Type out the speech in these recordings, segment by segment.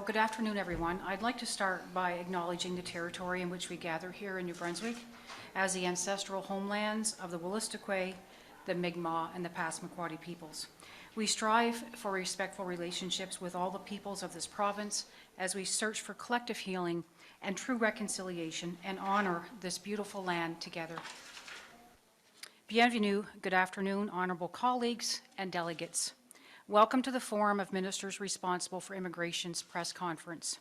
good afternoon, everyone. I'd like to start by acknowledging the territory in which we gather here in New Brunswick as the ancestral homelands of the Wolastoqey, the Mi'kmaq, and the Passamaquoddy peoples. We strive for respectful relationships with all the peoples of this province as we search for collective healing and true reconciliation and honor this beautiful land together. Bienvenue, good afternoon, honorable colleagues and delegates. Welcome to the Forum of Ministers Responsible for Immigration's press conference.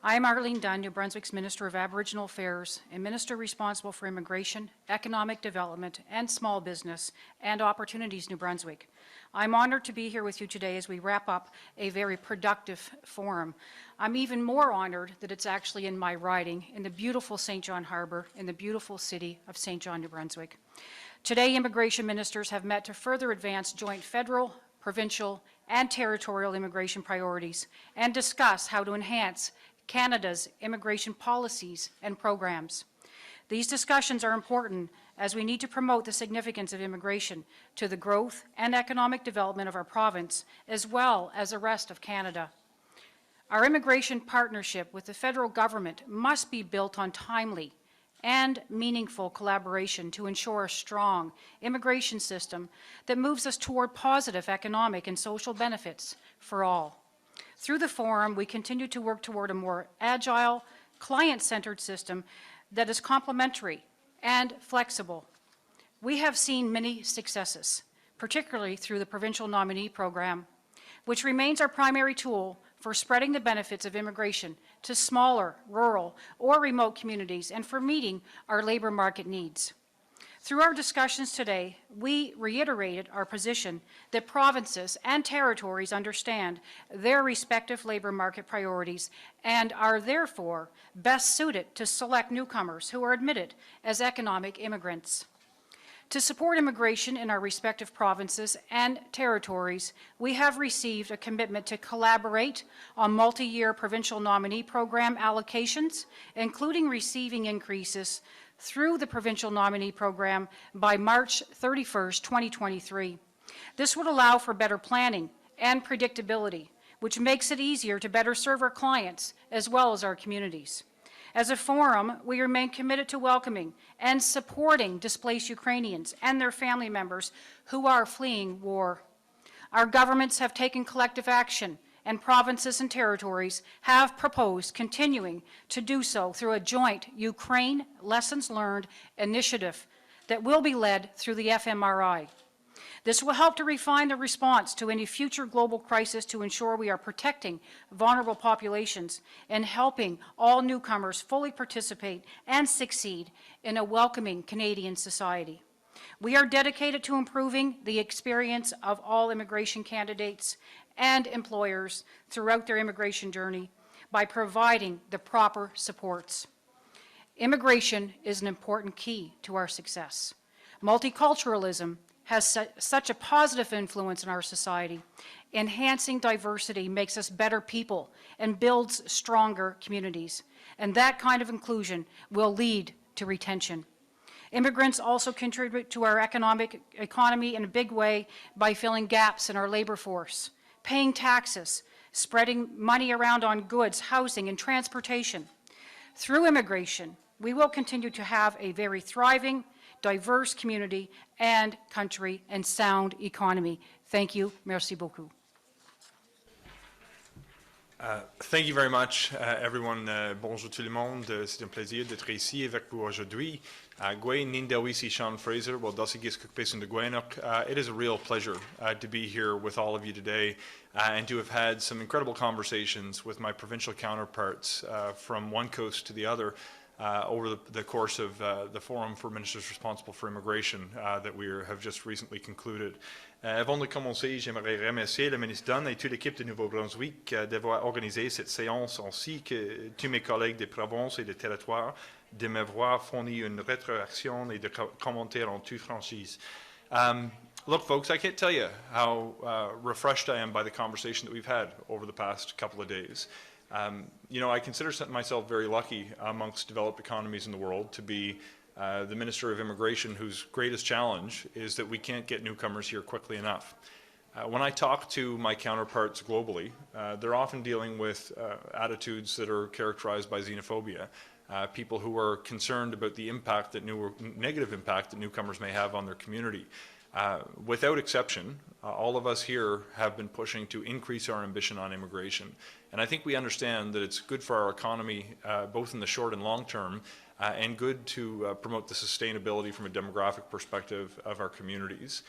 I am Arlene Dunn, New Brunswick's Minister of Aboriginal Affairs and Minister responsible for Immigration, Economic Development, and Small Business and Opportunities New Brunswick. I'm honored to be here with you today as we wrap up a very productive forum. I'm even more honored that it's actually in my riding in the beautiful St. John Harbour in the beautiful city of St. John, New Brunswick. Today, immigration ministers have met to further advance joint federal, provincial, and territorial immigration priorities and discuss how to enhance Canada's immigration policies and programs. These discussions are important as we need to promote the significance of immigration to the growth and economic development of our province, as well as the rest of Canada. Our immigration partnership with the federal government must be built on timely and meaningful collaboration to ensure a strong immigration system that moves us toward positive economic and social benefits for all. Through the forum, we continue to work toward a more agile, client-centered system that is complementary and flexible. We have seen many successes, particularly through the provincial nominee program, which remains our primary tool for spreading the benefits of immigration to smaller, rural, or remote communities and for meeting our labor market needs. Through our discussions today, we reiterated our position that provinces and territories understand their respective labor market priorities and are therefore best suited to select newcomers who are admitted as economic immigrants. To support immigration in our respective provinces and territories, we have received a commitment to collaborate on multi-year provincial nominee program allocations, including receiving increases through the provincial nominee program by March 31st, 2023. This would allow for better planning and predictability, which makes it easier to better serve our clients as well as our communities. As a forum, we remain committed to welcoming and supporting displaced Ukrainians and their family members who are fleeing war. Our governments have taken collective action, and provinces and territories have proposed continuing to do so through a joint Ukraine Lessons Learned initiative that will be led through the FMRI. This will help to refine the response to any future global crisis to ensure we are protecting vulnerable populations and helping all newcomers fully participate and succeed in a welcoming Canadian society. We are dedicated to improving the experience of all immigration candidates and employers throughout their immigration journey by providing the proper supports. Immigration is an important key to our success. Multiculturalism has such a positive influence in our society. Enhancing diversity makes us better people and builds stronger communities. And that kind of inclusion will lead to retention. Immigrants also contribute to our economy in a big way by filling gaps in our labor force, paying taxes, spreading money around on goods, housing, and transportation. Through immigration, we will continue to have a very thriving, diverse community and country and sound economy. Thank you. Merci beaucoup. Thank you very much, everyone. Bonjour tout le monde. C'est un plaisir d'être ici avec vous aujourd'hui. Gwen Nindawisi Sean Fraser, well, Dussigis Cookpason de Gwenuk. It is a real pleasure to be here with all of you today and to have had some incredible conversations with my provincial counterparts from one coast to the other over the course of the Forum for Ministers Responsible for Immigration that we have just recently concluded. Avant de commencer, j'aimerais remercier le ministre Dunn et toute l'équipe de Nouveau-Brunswick d'avoir organisé cette séance, ainsi que tous mes collègues des provinces et des territoires de m'avoir fourni une rétroaction et de commentaires en toute franchise. Look, folks, I can't tell you how refreshed I am by the conversation that we've had over the past couple of days. You know, I consider myself very lucky amongst developed economies in the world to be the Minister of Immigration whose greatest challenge is that we can't get newcomers here quickly enough. When I talk to my counterparts globally, they're often dealing with attitudes that are characterized by xenophobia, people who are concerned about the impact that negative impact that newcomers may have on their community. Without exception, all of us here have been pushing to increase our ambition on immigration. And I think we understand that it's good for our economy, both in the short and long term, and good to promote the sustainability from a demographic perspective of our communities.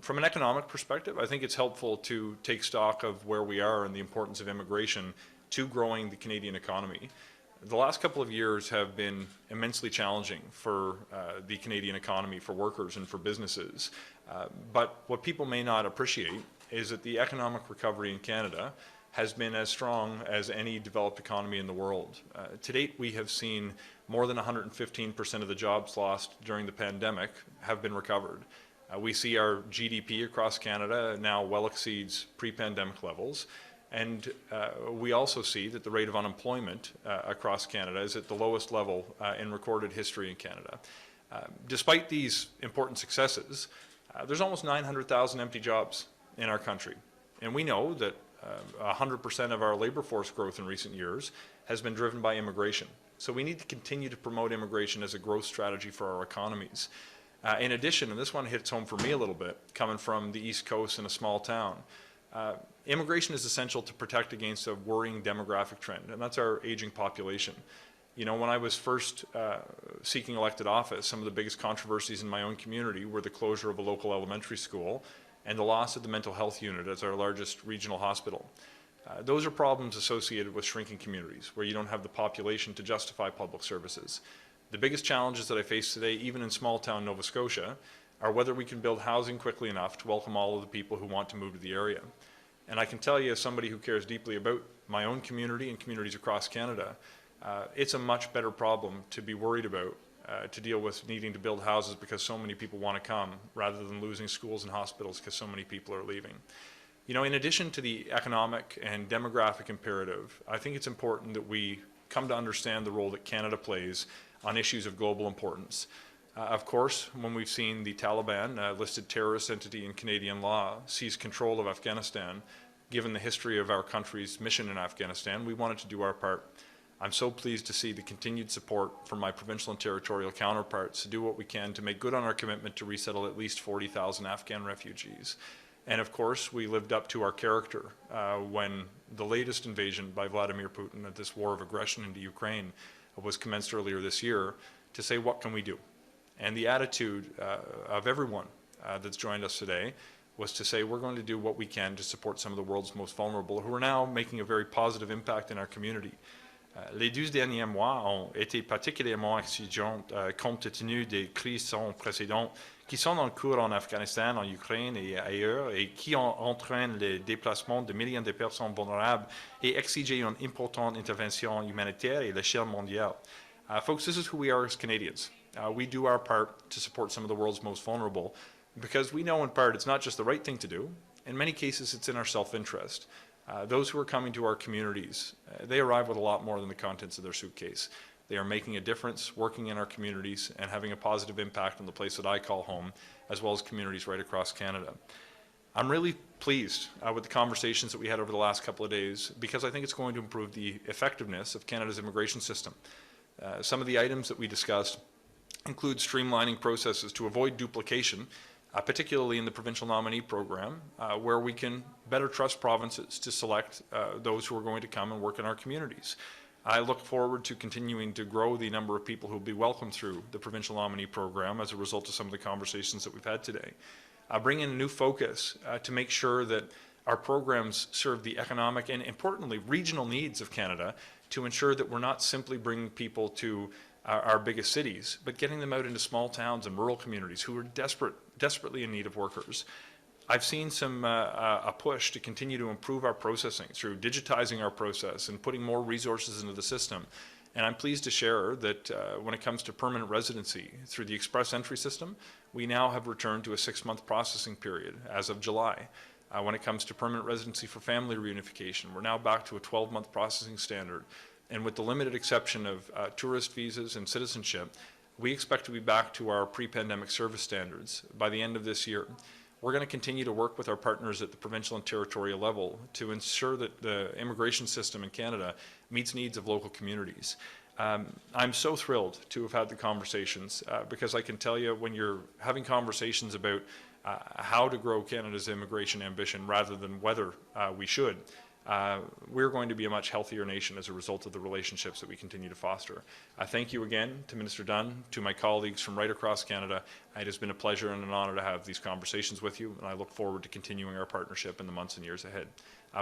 From an economic perspective, I think it's helpful to take stock of where we are and the importance of immigration to growing the Canadian economy. The last couple of years have been immensely challenging for the Canadian economy, for workers and for businesses. But what people may not appreciate is that the economic recovery in Canada has been as strong as any developed economy in the world. To date, we have seen more than 115% of the jobs lost during the pandemic have been recovered. We see our GDP across Canada now well exceeds pre-pandemic levels. And we also see that the rate of unemployment across Canada is at the lowest level in recorded history in Canada. Despite these important successes, there's almost 900,000 empty jobs in our country. And we know that 100% of our labor force growth in recent years has been driven by immigration. So we need to continue to promote immigration as a growth strategy for our economies. In addition, and this one hits home for me a little bit, coming from the East Coast in a small town, immigration is essential to protect against a worrying demographic trend, and that's our aging population. You know, when I was first seeking elected office, some of the biggest controversies in my own community were the closure of a local elementary school and the loss of the mental health unit as our largest regional hospital. Those are problems associated with shrinking communities, where you don't have the population to justify public services. The biggest challenges that I face today, even in small town Nova Scotia, are whether we can build housing quickly enough to welcome all of the people who want to move to the area. And I can tell you, as somebody who cares deeply about my own community and communities across Canada, it's a much better problem to be worried about, to deal with needing to build houses because so many people want to come, rather than losing schools and hospitals because so many people are leaving. You know, in addition to the economic and demographic imperative, I think it's important that we come to understand the role that Canada plays on issues of global importance. Of course, when we've seen the Taliban, listed terrorist entity in Canadian law, seize control of Afghanistan, given the history of our country's mission in Afghanistan, we wanted to do our part. I'm so pleased to see the continued support from my provincial and territorial counterparts to do what we can to make good on our commitment to resettle at least 40,000 Afghan refugees. And of course, we lived up to our character when the latest invasion by Vladimir Putin of this war of aggression into Ukraine was commenced earlier this year, to say, what can we do? And the attitude of everyone that's joined us today was to say, we're going to do what we can to support some of the world's most vulnerable, who are now making a very positive impact in our community. Les 12 derniers mois ont été particulièrement exigeants compte tenu des crises sans précédent qui sont en cours en Afghanistan, en Ukraine et ailleurs, et qui entraînent le déplacement de millions de personnes vulnérables et exigent une importante intervention humanitaire à l'échelle mondiale. Folks, this is who we are as Canadians. We do our part to support some of the world's most vulnerable, because we know in part it's not just the right thing to do. In many cases, it's in our self-interest. Those who are coming to our communities, they arrive with a lot more than the contents of their suitcase. They are making a difference, working in our communities, and having a positive impact on the place that I call home, as well as communities right across Canada. I'm really pleased with the conversations that we had over the last couple of days, because I think it's going to improve the effectiveness of Canada's immigration system. Some of the items that we discussed include streamlining processes to avoid duplication, particularly in the provincial nominee program, where we can better trust provinces to select those who are going to come and work in our communities. I look forward to continuing to grow the number of people who will be welcomed through the provincial nominee program as a result of some of the conversations that we've had today. Bring in a new focus to make sure that our programs serve the economic and, importantly, regional needs of Canada, to ensure that we're not simply bringing people to our biggest cities, but getting them out into small towns and rural communities who are desperately in need of workers. I've seen a push to continue to improve our processing through digitizing our process and putting more resources into the system. And I'm pleased to share that when it comes to permanent residency through the express entry system, we now have returned to a 6-month processing period as of July. When it comes to permanent residency for family reunification, we're now back to a 12-month processing standard. And with the limited exception of tourist visas and citizenship, we expect to be back to our pre-pandemic service standards by the end of this year. we're going to continue to work with our partners at the provincial and territorial level to ensure that the immigration system in Canada meets needs of local communities. I'm so thrilled to have had the conversations because I can tell you when you're having conversations about how to grow Canada's immigration ambition rather than whether we should, we're going to be a much healthier nation as a result of the relationships that we continue to foster. Thank you again to Minister Dunn, to my colleagues from right across Canada. It has been a pleasure and an honour to have these conversations with you, and I look forward to continuing our partnership in the months and years ahead.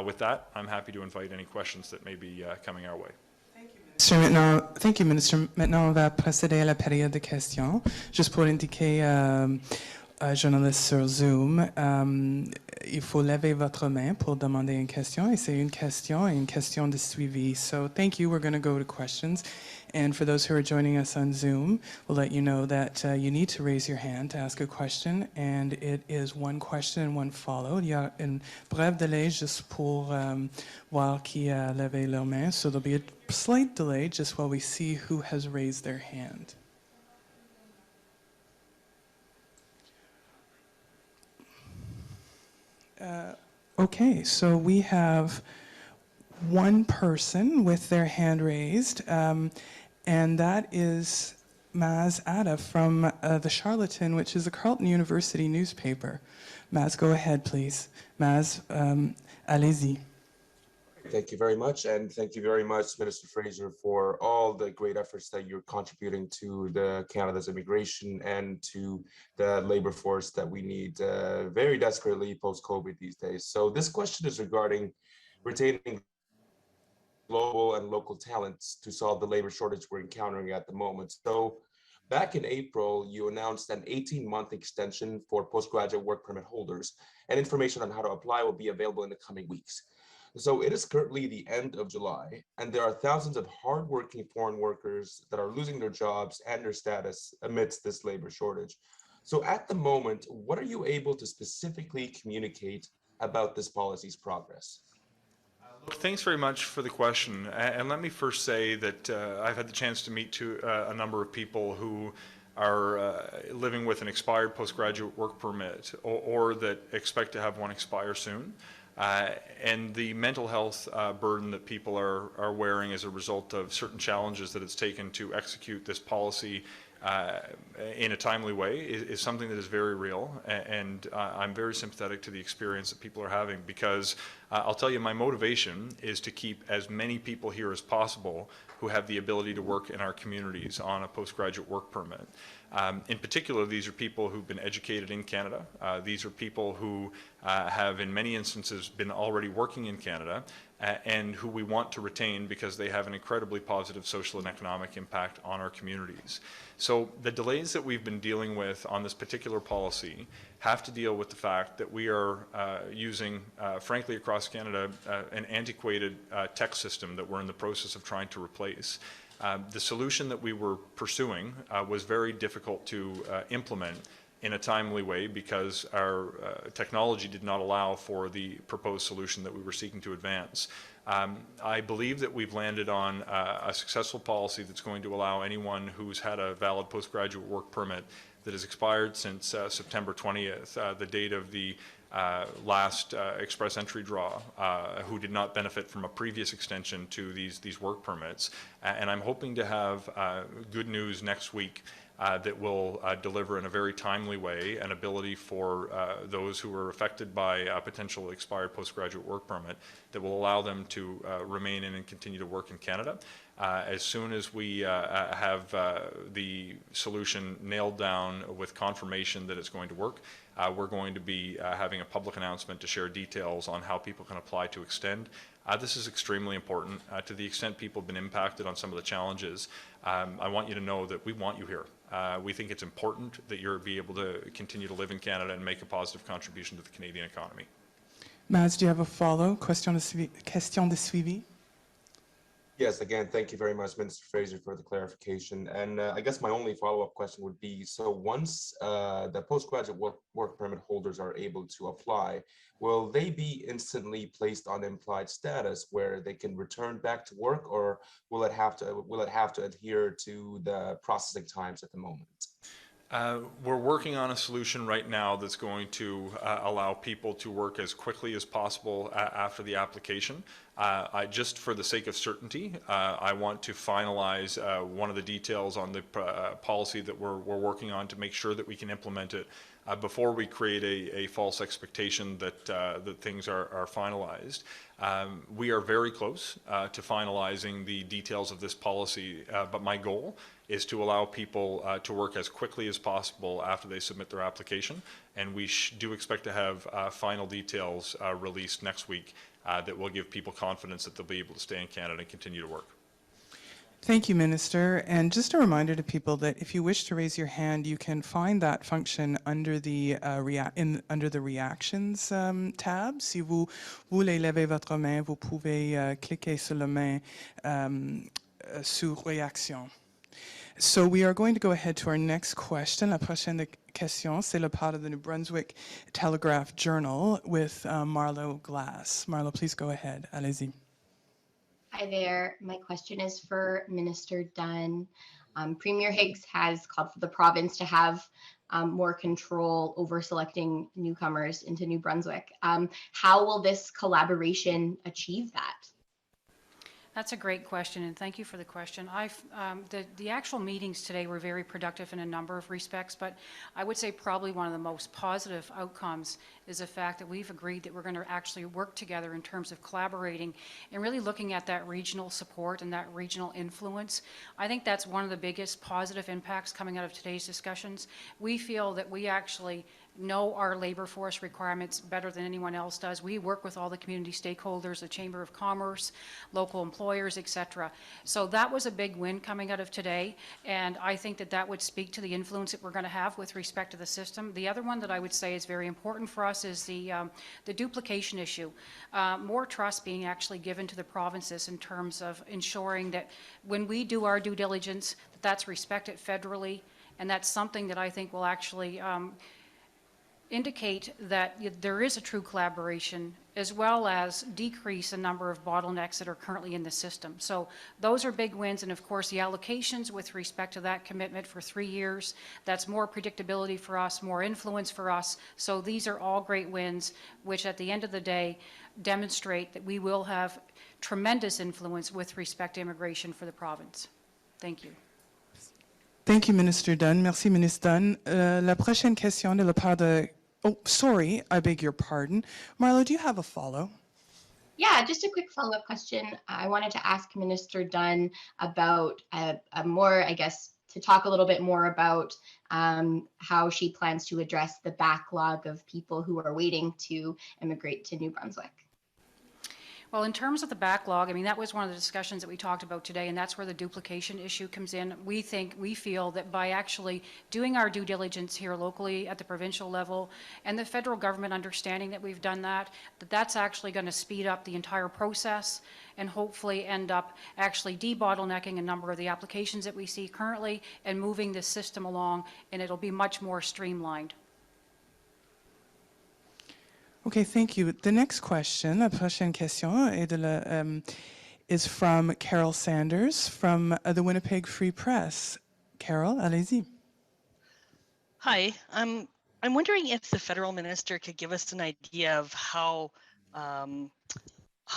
With that, I'm happy to invite any questions that may be coming our way. Thank you, Minister. Maintenant, on va procéder à la période de questions. Juste pour indiquer journalistes sur Zoom, il faut lever votre main pour demander une question, et c'est une question et une question de suivi. So thank you. We're going to go to questions. And for those who are joining us on Zoom, we'll let you know that you need to raise your hand to ask a question, and it is one question and one follow. Il y a une brève délai juste pour voir qui a levé leur main. So there'll be a slight delay just while we see who has raised their hand. Okay, so we have one person with their hand raised, and that is Maz Atta from the Charlatan, which is a Carleton University newspaper. Maz, go ahead, please. Maz, allez-y. Thank you very much, and thank you very much, Minister Fraser, for all the great efforts that you're contributing to Canada's immigration and to the labor force that we need very desperately post-COVID these days. So this question is regarding retaining global and local talents to solve the labor shortage we're encountering at the moment. So back in April, you announced an 18-month extension for postgraduate work permit holders, and information on how to apply will be available in the coming weeks. So it is currently the end of July, and there are thousands of hardworking foreign workers that are losing their jobs and their status amidst this labor shortage. So at the moment, what are you able to specifically communicate about this policy's progress? Thanks very much for the question. And let me first say that I've had the chance to meet a number of people who are living with an expired postgraduate work permit or that expect to have one expire soon. And the mental health burden that people are wearing as a result of certain challenges that it's taken to execute this policy in a timely way is something that is very real, and I'm very sympathetic to the experience that people are having, because I'll tell you, my motivation is to keep as many people here as possible who have the ability to work in our communities on a postgraduate work permit. In particular, these are people who've been educated in Canada. These are people who have, in many instances, been already working in Canada, and who we want to retain because they have an incredibly positive social and economic impact on our communities. So the delays that we've been dealing with on this particular policy have to deal with the fact that we are using, frankly, across Canada, an antiquated text system that we're in the process of trying to replace. The solution that we were pursuing was very difficult to implement in a timely way because our technology did not allow for the proposed solution that we were seeking to advance. I believe that we've landed on a successful policy that's going to allow anyone who's had a valid postgraduate work permit that has expired since September 20th, the date of the last express entry draw, who did not benefit from a previous extension to these work permits. And I'm hoping to have good news next week that will deliver in a very timely way an ability for those who are affected by a potential expired postgraduate work permit that will allow them to remain in and continue to work in Canada. As soon as we have the solution nailed down with confirmation that it's going to work, we're going to be having a public announcement to share details on how people can apply to extend. This is extremely important. To the extent people have been impacted on some of the challenges, I want you to know that we want you here. We think it's important that you'll be able to continue to live in Canada and make a positive contribution to the Canadian economy. Maz, do you have a follow? Question de suivi? Yes, again, thank you very much, Minister Fraser, for the clarification. And I guess my only follow-up question would be, so once the postgraduate work permit holders are able to apply, will they be instantly placed on implied status where they can return back to work, or will it have to adhere to the processing times at the moment? We're working on a solution right now that's going to allow people to work as quickly as possible after the application. Just for the sake of certainty, I want to finalize one of the details on the policy that we're working on to make sure that we can implement it before we create a false expectation that that things are finalized. We are very close to finalizing the details of this policy, but my goal is to allow people to work as quickly as possible after they submit their application, and we do expect to have final details released next week that will give people confidence that they'll be able to stay in Canada and continue to work. Thank you, Minister. And just a reminder to people that if you wish to raise your hand, you can find that function under the under the reactions tab. Si vous voulez lever votre main, vous pouvez cliquer sur la main sur réaction. So we are going to go ahead to our next question. La prochaine question, c'est le part of the New Brunswick Telegraph Journal with Marlo Glass. Marlo, please go ahead. Allez-y. Hi there. My question is for Minister Dunn. Premier Higgs has called for the province to have more control over selecting newcomers into New Brunswick. How will this collaboration achieve that? That's a great question, and thank you for the question. The actual meetings today were very productive in a number of respects, but I would say probably one of the most positive outcomes is the fact that we've agreed that we're going to actually work together in terms of collaborating and really looking at that regional support and that regional influence. I think that's one of the biggest positive impacts coming out of today's discussions. We feel that we actually know our labor force requirements better than anyone else does. We work with all the community stakeholders, the Chamber of Commerce, local employers, etc. So that was a big win coming out of today, and I think that that would speak to the influence that we're going to have with respect to the system. The other one that I would say is very important for us is the duplication issue. More trust being actually given to the provinces in terms of ensuring that when we do our due diligence, that's respected federally, and that's something that I think will actually indicate that there is a true collaboration, as well as decrease the number of bottlenecks that are currently in the system. So those are big wins, and of course the allocations with respect to that commitment for 3 years, that's more predictability for us, more influence for us. So these are all great wins, which at the end of the day demonstrate that we will have tremendous influence with respect to immigration for the province. Thank you. Thank you, Minister Dunn. Merci, Ministre Dunn. La prochaine question de la part de... Oh, sorry, I beg your pardon. Marlo, do you have a follow? Yeah, just a quick follow-up question. I wanted to ask Minister Dunn about a more, I guess, to talk a little bit more about how she plans to address the backlog of people who are waiting to immigrate to New Brunswick. Well, in terms of the backlog, I mean, that was one of the discussions that we talked about today, and that's where the duplication issue comes in. We feel that by actually doing our due diligence here locally at the provincial level and the federal government understanding that we've done that, that's actually going to speed up the entire process and hopefully end up actually debottlenecking a number of the applications that we see currently and moving the system along, and it'll be much more streamlined. Okay, thank you. The next question, la prochaine question, is from Carol Sanders from the Winnipeg Free Press. Carol, allez-y. Hi, I'm wondering if the federal minister could give us an idea of how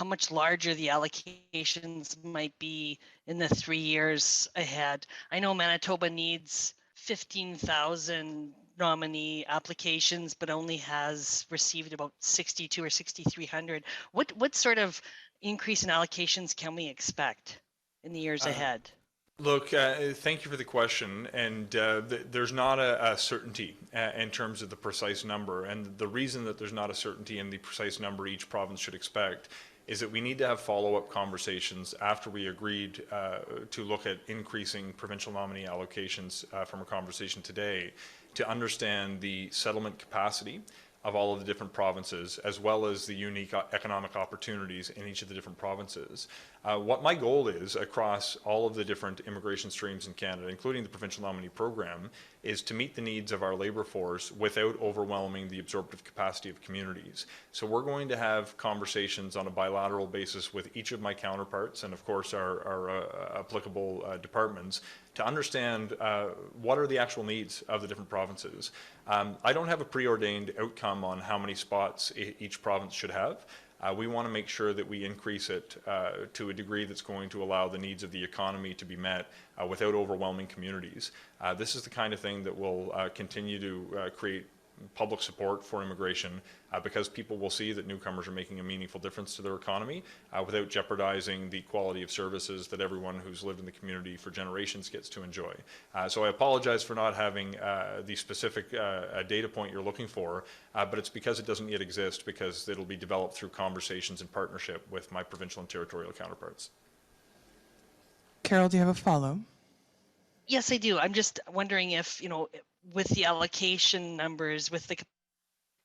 much larger the allocations might be in the 3 years ahead. I know Manitoba needs 15,000 nominee applications, but only has received about 62 or 6,300. What sort of increase in allocations can we expect in the years ahead? Look, thank you for the question, and there's not a certainty in terms of the precise number, and the reason that there's not a certainty in the precise number each province should expect is that we need to have follow-up conversations after we agreed to look at increasing provincial nominee allocations from a conversation today to understand the settlement capacity of all of the different provinces, as well as the unique economic opportunities in each of the different provinces. What my goal is across all of the different immigration streams in Canada, including the provincial nominee program, is to meet the needs of our labour force without overwhelming the absorptive capacity of communities. So we're going to have conversations on a bilateral basis with each of my counterparts and of course our applicable departments to understand what are the actual needs of the different provinces. I don't have a preordained outcome on how many spots each province should have. We want to make sure that we increase it to a degree that's going to allow the needs of the economy to be met without overwhelming communities. This is the kind of thing that will continue to create public support for immigration because people will see that newcomers are making a meaningful difference to their economy without jeopardizing the quality of services that everyone who's lived in the community for generations gets to enjoy. So I apologize for not having the specific data point you're looking for, but it's because it doesn't yet exist, because it'll be developed through conversations and partnership with my provincial and territorial counterparts. Carol, do you have a follow? Yes, I do. I'm just wondering if, with the allocation numbers, with the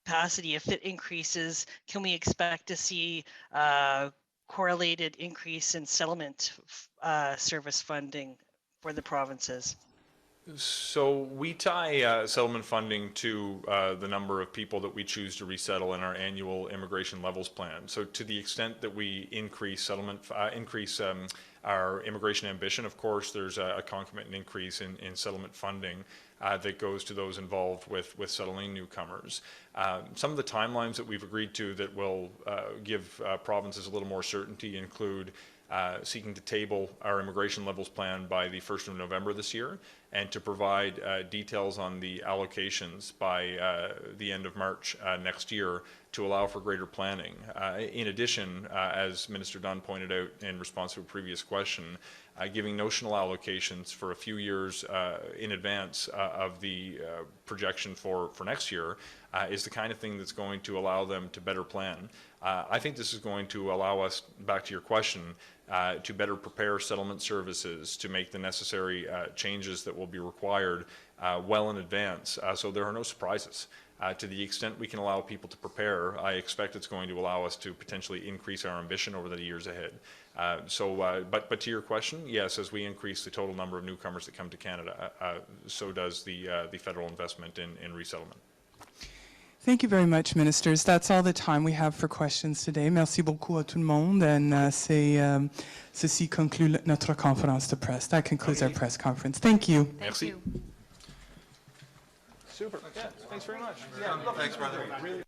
capacity, if it increases, can we expect to see correlated increase in settlement service funding for the provinces? So we tie settlement funding to the number of people that we choose to resettle in our annual immigration levels plan. So to the extent that we increase settlement, our immigration ambition, of course, there's a concomitant increase in settlement funding that goes to those involved with settling newcomers. Some of the timelines that we've agreed to that will give provinces a little more certainty include seeking to table our immigration levels plan by the 1st of November this year, and to provide details on the allocations by the end of March next year to allow for greater planning. In addition, as Minister Dunn pointed out in response to a previous question, giving notional allocations for a few years in advance of the projection for next year is the kind of thing that's going to allow them to better plan. I think this is going to allow us, back to your question, to better prepare settlement services, to make the necessary changes that will be required well in advance, so there are no surprises. To the extent we can allow people to prepare, I expect it's going to allow us to potentially increase our ambition over the years ahead. But to your question, yes, as we increase the total number of newcomers that come to Canada, so does the federal investment in resettlement. Thank you very much, ministers. That's all the time we have for questions today. Merci beaucoup à tout le monde. And ceci conclut notre conférence de presse. That concludes our press conference. Thank you. Merci. Super. Yeah, thanks very much. Yeah, thanks, brother. Really